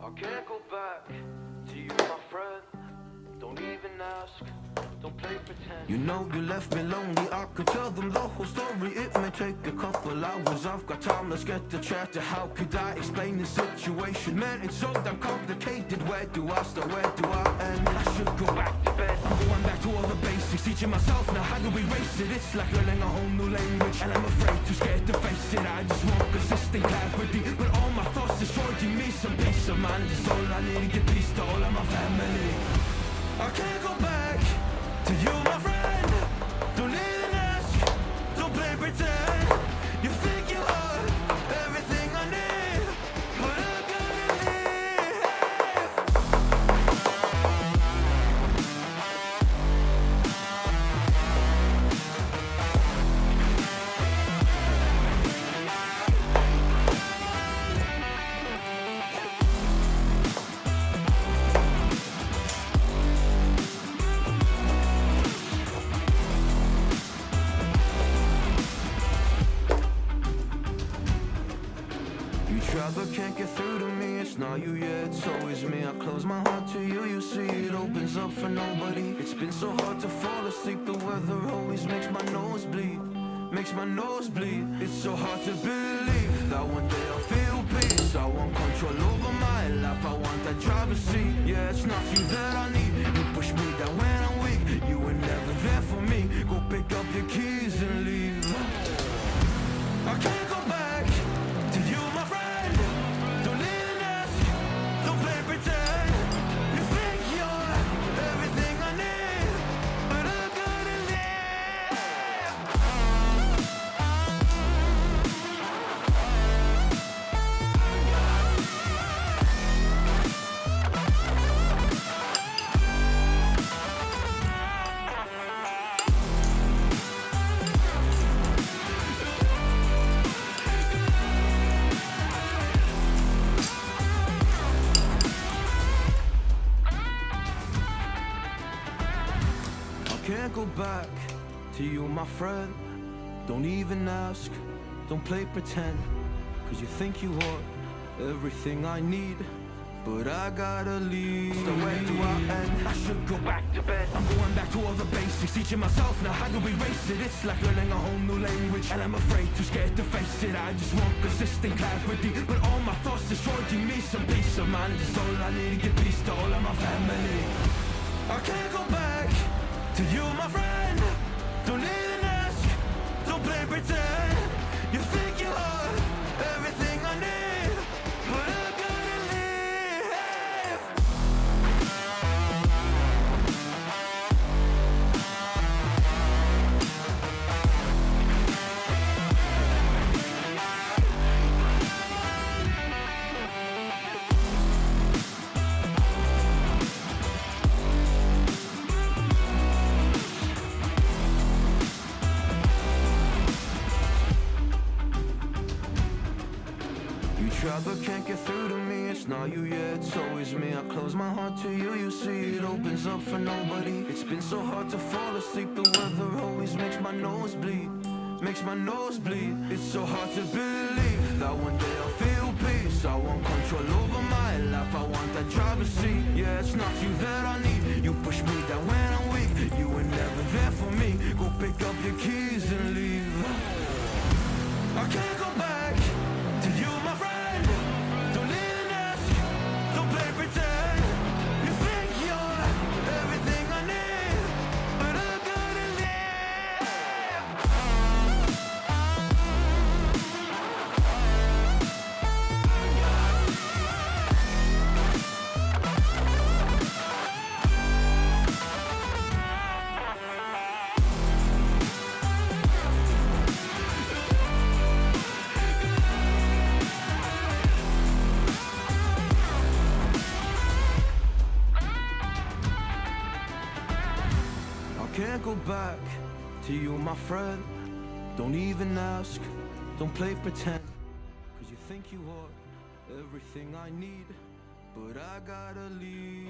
I can't go back to you, my friend. Don't even ask, don't play pretend. You know you left me lonely, I could tell them the whole story. It may take a couple hours, I've got time, let's get to chat. How could I explain the situation? Man, it's so damn complicated. Where do I start, where do I end? I should go back to bed. I'm going back to all the basics, teaching myself now how do we race it. It's like learning a whole new language, and I'm afraid, too scared to face it. I just want consistent clarity, but all my thoughts destroying me. Some peace of mind is all I need, give peace to all of my family. I can't go back to you, my friend. Don't even ask, don't play pretend. You think you are everything I need, but I gotta leave. But can't get through to me, it's not you yet, it's always me. I close my heart to you, you see it opens up for nobody. It's been so hard to fall asleep, the weather always makes my nose bleed. Makes my nose bleed. It's so hard to believe that one day I'll feel peace. I want control over my life, I want that driver's seat. Yeah, it's not you that I need, you push me down when I'm weak. You were never there for me, go pick up your keys and leave. I can't go back to you, my friend. Can't go back to you, my friend. Don't even ask, don't play pretend. Cause you think you are everything I need, but I gotta leave. So where do I end? I should go back to bed. I'm going back to all the basics, teaching myself now how do we race it. It's like learning a whole new language, and I'm afraid, too scared to face it. I just want consistent clarity, but all my thoughts destroying me. Some peace of mind is all I need, give peace to all of my family. I can't go back to you, my friend. Don't even ask, don't play pretend. You think you are everything I need, but I gotta leave. Try but can't get through to me, it's not you yet, it's always me. I close my heart to you, you see it opens up for nobody. It's been so hard to fall asleep, the weather always makes my nose bleed. Makes my nose bleed. It's so hard to believe that one day I'll feel peace. I want control over my life, I want that driver's seat. Yeah, it's not you that I need, you push me down when I'm weak. You were never there for me, go pick up your keys and leave. I can't go back to you, my friend. Can't go back to you, my friend. Don't even ask, don't play pretend. Cause you think you are everything I need, but I gotta leave.